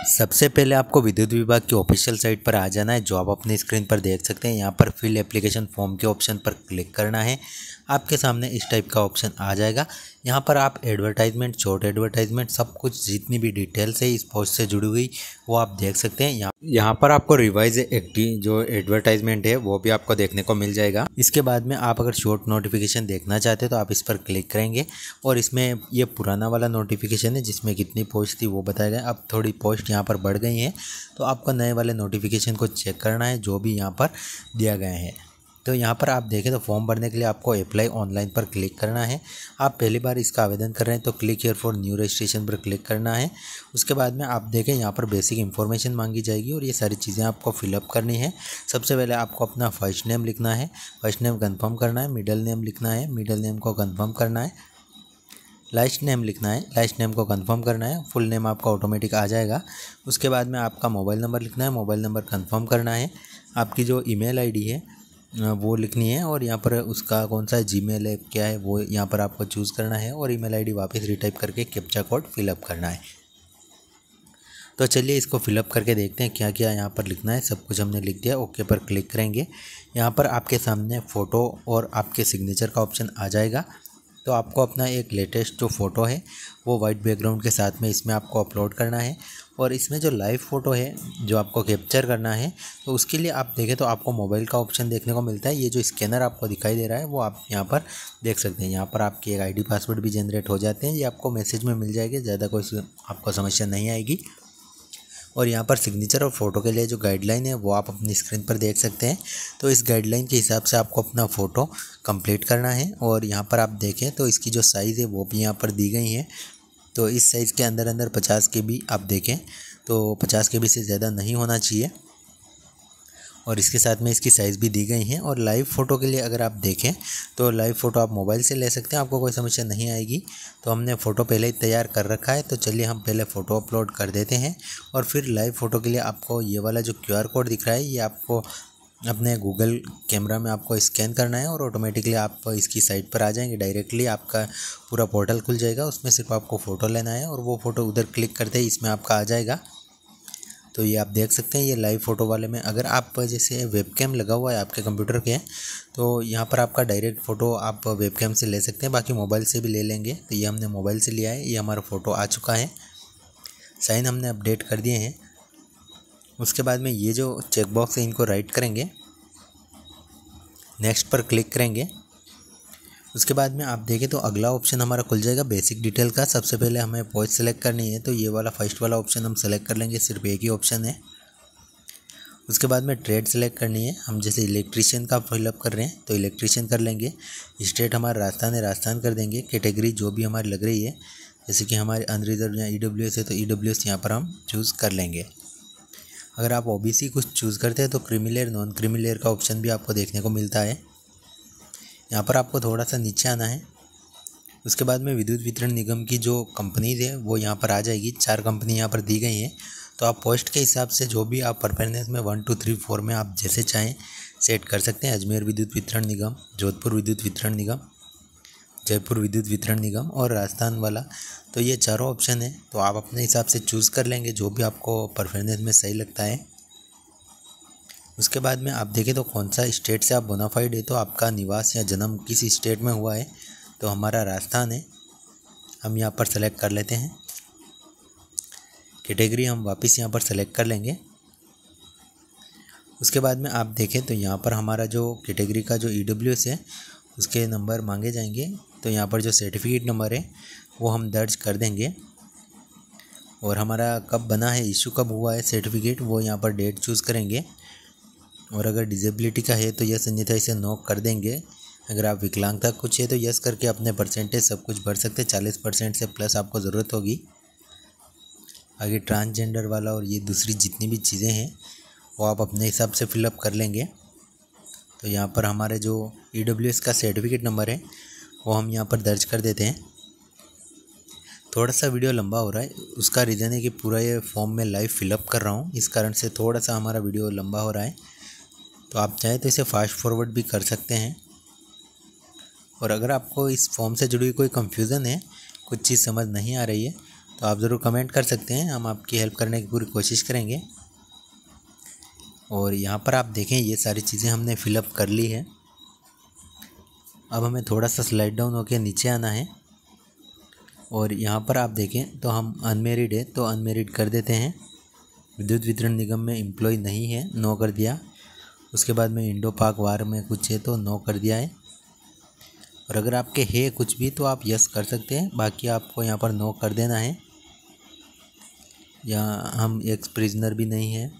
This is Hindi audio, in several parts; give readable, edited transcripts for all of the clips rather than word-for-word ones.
सबसे पहले आपको विद्युत विभाग की ऑफिशियल साइट पर आ जाना है, जो आप अपनी स्क्रीन पर देख सकते हैं। यहाँ पर फिल एप्लीकेशन फॉर्म के ऑप्शन पर क्लिक करना है। आपके सामने इस टाइप का ऑप्शन आ जाएगा। यहाँ पर आप एडवर्टाइजमेंट, शॉर्ट एडवर्टाइजमेंट, सब कुछ जितनी भी डिटेल्स है इस पोस्ट से जुड़ी हुई वो आप देख सकते हैं। यहाँ पर आपको रिवाइज जो एडवर्टाइजमेंट है वो भी आपको देखने को मिल जाएगा। इसके बाद में आप अगर शॉर्ट नोटिफिकेशन देखना चाहते हैं तो आप इस पर क्लिक करेंगे और इसमें ये पुराना वाला नोटिफिकेशन है जिसमें कितनी पोस्ट थी वो बताया गया। अब थोड़ी पोस्ट यहाँ पर बढ़ गई हैं तो आपको नए वाले नोटिफिकेशन को चेक करना है जो भी यहाँ पर दिया गया है। तो यहाँ पर आप देखें तो फॉर्म भरने के लिए आपको अप्लाई ऑनलाइन पर क्लिक करना है। आप पहली बार इसका आवेदन कर रहे हैं तो click here for new registration पर क्लिक करना है। उसके बाद में आप देखें यहाँ पर बेसिक इन्फॉर्मेशन मांगी जाएगी और ये सारी चीज़ें आपको फिलअप करनी है। सबसे पहले आपको अपना फर्स्ट नेम लिखना है, फर्स्ट नेम कन्फर्म करना है। मिडिल नेम लिखना है, मिडिल नेम को कन्फर्म करना है। लास्ट नेम लिखना है, लास्ट नेम को कंफर्म करना है। फुल नेम आपका ऑटोमेटिक आ जाएगा। उसके बाद में आपका मोबाइल नंबर लिखना है, मोबाइल नंबर कंफर्म करना है। आपकी जो ईमेल आईडी है वो लिखनी है और यहाँ पर उसका कौन सा जीमेल है क्या है वो यहाँ पर आपको चूज़ करना है और ईमेल आईडी वापस रिटाइप करके कैप्चा कोड फिलअप करना है। तो चलिए इसको फिलअप करके देखते हैं क्या क्या यहाँ पर लिखना है। सब कुछ हमने लिख दिया, ओके पर क्लिक करेंगे। यहाँ पर आपके सामने फ़ोटो और आपके सिग्नेचर का ऑप्शन आ जाएगा। तो आपको अपना एक लेटेस्ट जो फ़ोटो है वो वाइट बैकग्राउंड के साथ में इसमें आपको अपलोड करना है और इसमें जो लाइव फ़ोटो है जो आपको कैप्चर करना है तो उसके लिए आप देखें तो आपको मोबाइल का ऑप्शन देखने को मिलता है। ये जो स्कैनर आपको दिखाई दे रहा है वो आप यहाँ पर देख सकते हैं। यहाँ पर आपकी एक आईडी पासवर्ड भी जनरेट हो जाते हैं, ये आपको मैसेज में मिल जाएगी, ज़्यादा कोई आपको समस्या नहीं आएगी। और यहाँ पर सिग्नेचर और फ़ोटो के लिए जो गाइडलाइन है वो आप अपनी स्क्रीन पर देख सकते हैं। तो इस गाइडलाइन के हिसाब से आपको अपना फ़ोटो कंप्लीट करना है। और यहाँ पर आप देखें तो इसकी जो साइज़ है वो भी यहाँ पर दी गई है। तो इस साइज़ के अंदर 50 KB आप देखें तो 50 KB से ज़्यादा नहीं होना चाहिए। और इसके साथ में इसकी साइज़ भी दी गई है। और लाइव फ़ोटो के लिए अगर आप देखें तो लाइव फ़ोटो आप मोबाइल से ले सकते हैं, आपको कोई समस्या नहीं आएगी। तो हमने फ़ोटो पहले ही तैयार कर रखा है, तो चलिए हम पहले फ़ोटो अपलोड कर देते हैं और फिर लाइव फ़ोटो के लिए आपको ये वाला जो QR कोड दिख रहा है ये आपको अपने गूगल कैमरा में आपको स्कैन करना है और ऑटोमेटिकली आप इसकी साइट पर आ जाएंगे। डायरेक्टली आपका पूरा पोर्टल खुल जाएगा, उसमें सिर्फ आपको फ़ोटो लेना है और वो फ़ोटो उधर क्लिक करते ही इसमें आपका आ जाएगा। तो ये आप देख सकते हैं ये लाइव फ़ोटो वाले में अगर आप जैसे वेबकैम लगा हुआ है आपके कंप्यूटर के तो यहाँ पर आपका डायरेक्ट फ़ोटो आप वेबकैम से ले सकते हैं, बाकी मोबाइल से भी ले लेंगे। तो ये हमने मोबाइल से लिया है, ये हमारा फ़ोटो आ चुका है, साइन हमने अपडेट कर दिए हैं। उसके बाद में ये जो चेकबॉक्स है इनको राइट करेंगे, नेक्स्ट पर क्लिक करेंगे। उसके बाद में आप देखें तो अगला ऑप्शन हमारा खुल जाएगा बेसिक डिटेल का। सबसे पहले हमें पोस्ट सेलेक्ट करनी है, तो ये वाला फर्स्ट वाला ऑप्शन हम सेलेक्ट कर लेंगे, सिर्फ एक ही ऑप्शन है। उसके बाद में ट्रेड सेलेक्ट करनी है, हम जैसे इलेक्ट्रीशियन का फिलअप कर रहे हैं तो इलेक्ट्रीशियन कर लेंगे। स्टेट हमारा राजस्थान है, राजस्थान कर देंगे। कैटेगरी जो भी हमारी लग रही है, जैसे कि हमारे अनरिजर्व या EWS है तो EWS यहाँ पर हम चूज़ कर लेंगे। अगर आप OBC कुछ चूज़ करते हैं तो क्रीमी नॉन क्रीमी का ऑप्शन भी आपको देखने को मिलता है। यहाँ पर आपको थोड़ा सा नीचे आना है। उसके बाद में विद्युत वितरण निगम की जो कंपनीज है वो यहाँ पर आ जाएगी, 4 कंपनी यहाँ पर दी गई हैं। तो आप पोस्ट के हिसाब से जो भी आप परफॉर्मेंस में 1 2 3 4 में आप जैसे चाहें सेट कर सकते हैं। अजमेर विद्युत वितरण निगम, जोधपुर विद्युत वितरण निगम, जयपुर विद्युत वितरण निगम और राजस्थान वाला, तो ये चारों ऑप्शन है। तो आप अपने हिसाब से चूज़ कर लेंगे जो भी आपको परफॉर्मेंस में सही लगता है। उसके बाद में आप देखें तो कौन सा स्टेट से आप बोनाफाइड है, तो आपका निवास या जन्म किस स्टेट में हुआ है, तो हमारा राजस्थान है, हम यहाँ पर सेलेक्ट कर लेते हैं। कैटेगरी हम वापस यहाँ पर सेलेक्ट कर लेंगे। उसके बाद में आप देखें तो यहाँ पर हमारा जो कैटेगरी का जो EWS है उसके नंबर मांगे जाएंगे। तो यहाँ पर जो सर्टिफिकेट नंबर है वो हम दर्ज कर देंगे और हमारा कब बना है, इशू कब हुआ है सर्टिफिकेट, वो यहाँ पर डेट चूज़ करेंगे। और अगर डिसेबिलिटी का है तो यस अन्यथा इसे नो कर देंगे। अगर आप विकलांगता कुछ है तो यस करके अपने परसेंटेज सब कुछ भर सकते हैं, 40% से प्लस आपको ज़रूरत होगी। आगे ट्रांसजेंडर वाला और ये दूसरी जितनी भी चीज़ें हैं वो आप अपने हिसाब से फिलअप कर लेंगे। तो यहाँ पर हमारे जो EWS का सर्टिफिकेट नंबर है वो हम यहाँ पर दर्ज कर देते हैं। थोड़ा सा वीडियो लंबा हो रहा है, उसका रीज़न है कि पूरा ये फॉर्म में लाइव फिलअप कर रहा हूँ, इस कारण से थोड़ा सा हमारा वीडियो लंबा हो रहा है। तो आप चाहें तो इसे फास्ट फॉरवर्ड भी कर सकते हैं। और अगर आपको इस फॉर्म से जुड़ी कोई कन्फ्यूज़न है, कुछ चीज़ समझ नहीं आ रही है, तो तो आप ज़रूर कमेंट कर सकते हैं, हम आपकी हेल्प करने की पूरी कोशिश करेंगे। और यहाँ पर आप देखें ये सारी चीज़ें हमने फिलअप कर ली है। अब हमें थोड़ा सा स्लाइड डाउन होकर नीचे आना है और यहाँ पर आप देखें तो हम अनमेरिड है तो अनमेरिड कर देते हैं। विद्युत वितरण निगम में एम्प्लॉय नहीं है, नो कर दिया। उसके बाद में इंडो पाक वार में कुछ है तो नो कर दिया है। और अगर आपके है कुछ भी तो आप यस कर सकते हैं, बाकी आपको यहाँ पर नो कर देना है। यहाँ हम एक्स प्रिजनर भी नहीं है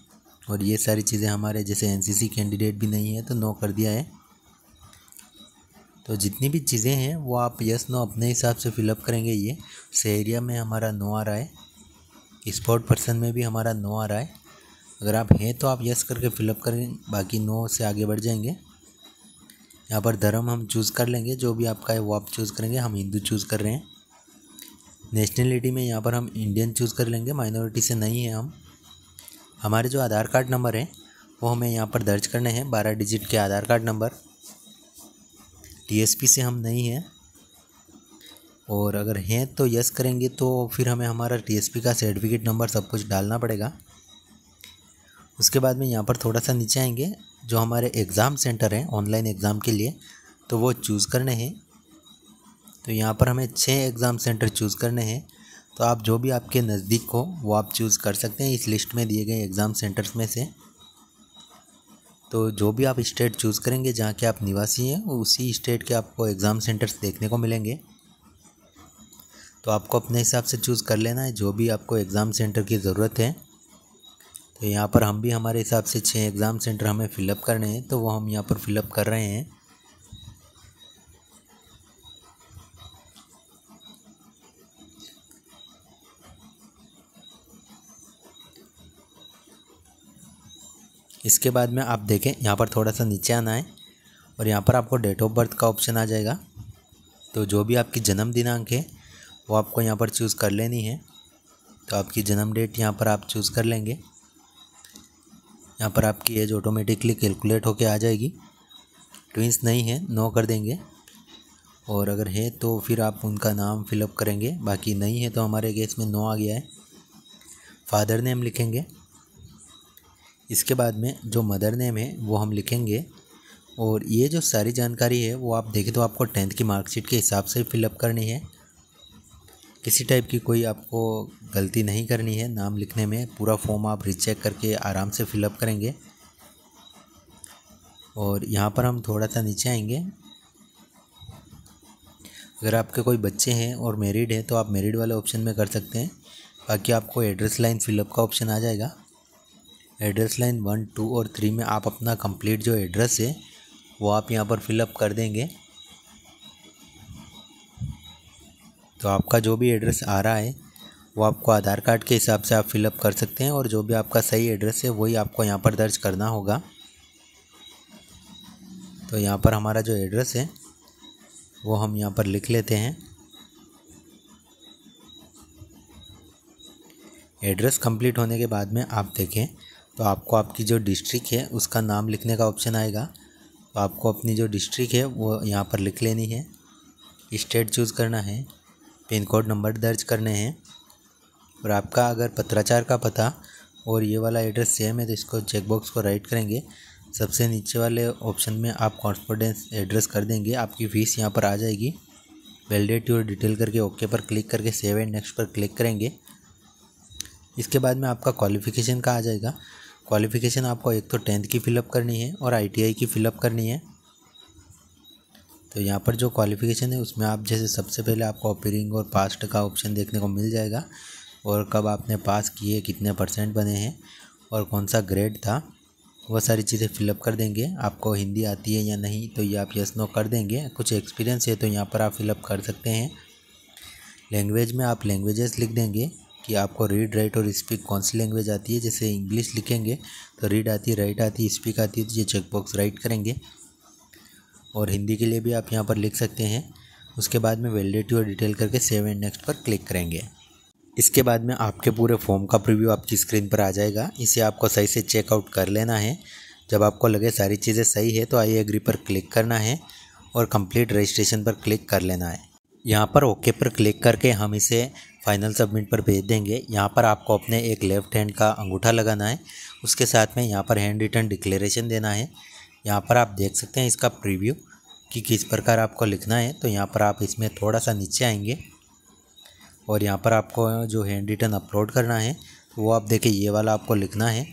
और ये सारी चीज़ें हमारे जैसे एनसीसी कैंडिडेट भी नहीं है तो नो कर दिया है। तो जितनी भी चीज़ें हैं वो आप यस नो अपने हिसाब से फिलअप करेंगे। ये एरिया में हमारा नो आ रहा है, स्पोर्ट पर्सन में भी हमारा नो आ रहा है। अगर आप हैं तो आप यस करके फिलअप करें, बाकी नो से आगे बढ़ जाएंगे। यहाँ पर धर्म हम चूज़ कर लेंगे, जो भी आपका है वो आप चूज़ करेंगे। हम हिंदू चूज़ कर रहे हैं। नेशनलिटी में यहाँ पर हम इंडियन चूज़ कर लेंगे, माइनॉरिटी से नहीं है हम। हमारे जो आधार कार्ड नंबर है वो हमें यहाँ पर दर्ज करने हैं, 12 डिजिट के आधार कार्ड नंबर। टीएसपी से हम नहीं हैं और अगर हैं तो यस करेंगे तो फिर हमें हमारा टीएसपी का सर्टिफिकेट नंबर सब कुछ डालना पड़ेगा। उसके बाद में यहाँ पर थोड़ा सा नीचे आएंगे, जो हमारे एग्ज़ाम सेंटर हैं ऑनलाइन एग्ज़ाम के लिए तो वो चूज़ करने हैं। तो यहाँ पर हमें 6 एग्ज़ाम सेंटर चूज़ करने हैं। तो आप जो भी आपके नज़दीक हो वो आप चूज़ कर सकते हैं इस लिस्ट में दिए गए एग्ज़ाम सेंटर्स में से। तो जो भी आप स्टेट चूज़ करेंगे जहाँ के आप निवासी हैं उसी स्टेट के आपको एग्ज़ाम सेंटर्स देखने को मिलेंगे। तो आपको अपने हिसाब से चूज़ कर लेना है जो भी आपको एग्ज़ाम सेंटर की ज़रूरत है। तो यहाँ पर हम भी हमारे हिसाब से 6 एग्ज़ाम सेंटर हमें फ़िलअप करने हैं तो वो हम यहाँ पर फ़िलअप कर रहे हैं। इसके बाद में आप देखें यहाँ पर थोड़ा सा नीचे आना है और यहाँ पर आपको डेट ऑफ बर्थ का ऑप्शन आ जाएगा। तो जो भी आपकी जन्म दिनांक है वो आपको यहाँ पर चूज़ कर लेनी है। तो आपकी जन्म डेट यहाँ पर आप चूज़ कर लेंगे। यहाँ पर आपकी एज ऑटोमेटिकली कैलकुलेट होके आ जाएगी। ट्विंस नहीं है, नो कर देंगे। और अगर है तो फिर आप उनका नाम फिलअप करेंगे, बाकी नहीं है तो हमारे केस में नो आ गया है। फादर नेम लिखेंगे। इसके बाद में जो मदर नेम है वो हम लिखेंगे। और ये जो सारी जानकारी है वो आप देखें तो आपको 10th की मार्कशीट के हिसाब से फिलअप करनी है। किसी टाइप की कोई आपको गलती नहीं करनी है नाम लिखने में। पूरा फॉर्म आप रीचेक करके आराम से फिलअप करेंगे। और यहाँ पर हम थोड़ा सा नीचे आएंगे। अगर आपके कोई बच्चे हैं और मैरिड है तो आप मैरिड वाले ऑप्शन में कर सकते हैं। बाकी आपको एड्रेस लाइन फिलअप का ऑप्शन आ जाएगा। एड्रेस लाइन 1, 2 और 3 में आप अपना कंप्लीट जो एड्रेस है वो आप यहाँ पर फिलअप कर देंगे। तो आपका जो भी एड्रेस आ रहा है वो आपको आधार कार्ड के हिसाब से आप फिलअप कर सकते हैं और जो भी आपका सही एड्रेस है वही आपको यहाँ पर दर्ज करना होगा। तो यहाँ पर हमारा जो एड्रेस है वो हम यहाँ पर लिख लेते हैं। एड्रेस कंप्लीट होने के बाद में आप देखें तो आपको आपकी जो डिस्ट्रिक्ट है उसका नाम लिखने का ऑप्शन आएगा। तो आपको अपनी जो डिस्ट्रिक्ट है वो यहाँ पर लिख लेनी है। स्टेट चूज़ करना है, पिन कोड नंबर दर्ज करने हैं। और आपका अगर पत्राचार का पता और ये वाला एड्रेस सेम है तो इसको चेकबॉक्स को राइट करेंगे। सबसे नीचे वाले ऑप्शन में आप कॉरेस्पॉन्डेंस एड्रेस कर देंगे। आपकी फ़ीस यहाँ पर आ जाएगी। वैलिडेट योर डिटेल करके ओके पर क्लिक करके सेव एंड नेक्स्ट पर क्लिक करेंगे। इसके बाद में आपका क्वालिफ़िकेशन का आ जाएगा। क्वालिफ़िकेशन आपको एक तो 10th की फ़िलअप करनी है और ITI की फ़िलअप करनी है। तो यहाँ पर जो क्वालिफ़िकेशन है उसमें आप जैसे सबसे पहले आपको अपीयरिंग और पास्ट का ऑप्शन देखने को मिल जाएगा और कब आपने पास किए, कितने % बने हैं और कौन सा ग्रेड था, वो सारी चीज़ें फिलअप कर देंगे। आपको हिंदी आती है या नहीं तो ये आप यस नो कर देंगे। कुछ एक्सपीरियंस है तो यहाँ पर आप फिलअप कर सकते हैं। लैंग्वेज में आप लैंग्वेजेस लिख देंगे कि आपको रीड, राइट और स्पीक कौन सी लैंग्वेज आती है। जैसे इंग्लिश लिखेंगे तो रीड आती है, राइट आती है, स्पीक आती है तो ये चेकबॉक्स राइट करेंगे। और हिंदी के लिए भी आप यहाँ पर लिख सकते हैं। उसके बाद में वैलिडेट योर डिटेल करके सेव एंड नेक्स्ट पर क्लिक करेंगे। इसके बाद में आपके पूरे फॉर्म का प्रीव्यू आपकी स्क्रीन पर आ जाएगा। इसे आपको सही से चेकआउट कर लेना है। जब आपको लगे सारी चीज़ें सही है तो आई एग्री पर क्लिक करना है और कंप्लीट रजिस्ट्रेशन पर क्लिक कर लेना है। यहाँ पर ओके पर क्लिक करके हम इसे फाइनल सबमिट पर भेज देंगे। यहाँ पर आपको अपने एक लेफ़्ट हैंड का अंगूठा लगाना है, उसके साथ में यहाँ पर हैंड रिटन डिक्लेरेशन देना है। यहाँ पर आप देख सकते हैं इसका प्रीव्यू कि किस प्रकार आपको लिखना है। तो यहाँ पर आप इसमें थोड़ा सा नीचे आएंगे और यहाँ पर आपको जो हैंड रिटन अपलोड करना है वो आप देखिए ये वाला आपको लिखना है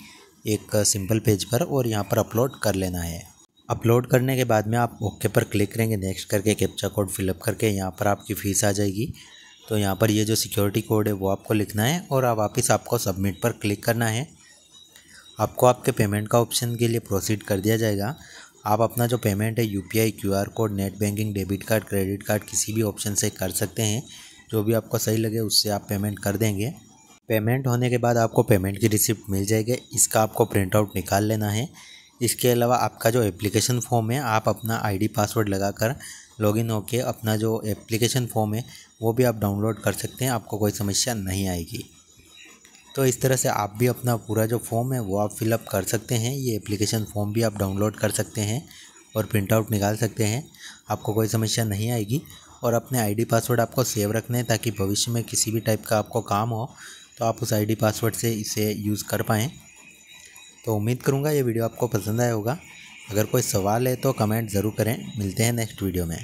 एक सिंपल पेज पर और यहाँ पर अपलोड कर लेना है। अपलोड करने के बाद में आप ओके पर क्लिक करेंगे, नेक्स्ट करके कैप्चा कोड फिलअप करके यहाँ पर आपकी फ़ीस आ जाएगी। तो यहाँ पर ये जो सिक्योरिटी कोड है वो आपको लिखना है और अब वापस आपको सबमिट पर क्लिक करना है। आपको आपके पेमेंट का ऑप्शन के लिए प्रोसीड कर दिया जाएगा। आप अपना जो पेमेंट है UPI, QR code, net banking, debit card, credit card किसी भी ऑप्शन से कर सकते हैं। जो भी आपको सही लगे उससे आप पेमेंट कर देंगे। पेमेंट होने के बाद आपको पेमेंट की रिसिप्ट मिल जाएगी, इसका आपको प्रिंट आउट निकाल लेना है। इसके अलावा आपका जो एप्लीकेशन फॉर्म है आप अपना आईडी पासवर्ड लगाकर लॉगिन होके अपना जो एप्लीकेशन फॉर्म है वो भी आप डाउनलोड कर सकते हैं, आपको कोई समस्या नहीं आएगी। तो इस तरह से आप भी अपना पूरा जो फॉर्म है वो आप फिलअप कर सकते हैं। ये एप्लीकेशन फॉर्म भी आप डाउनलोड कर सकते हैं और प्रिंट आउट निकाल सकते हैं, आपको कोई समस्या नहीं आएगी। और अपने आईडी पासवर्ड आपको सेव रखने हैं ताकि भविष्य में किसी भी टाइप का आपको काम हो तो आप उस आईडी पासवर्ड से इसे यूज़ कर पाएँ। तो उम्मीद करूँगा ये वीडियो आपको पसंद आया होगा। अगर कोई सवाल है तो कमेंट ज़रूर करें। मिलते हैं नेक्स्ट वीडियो में।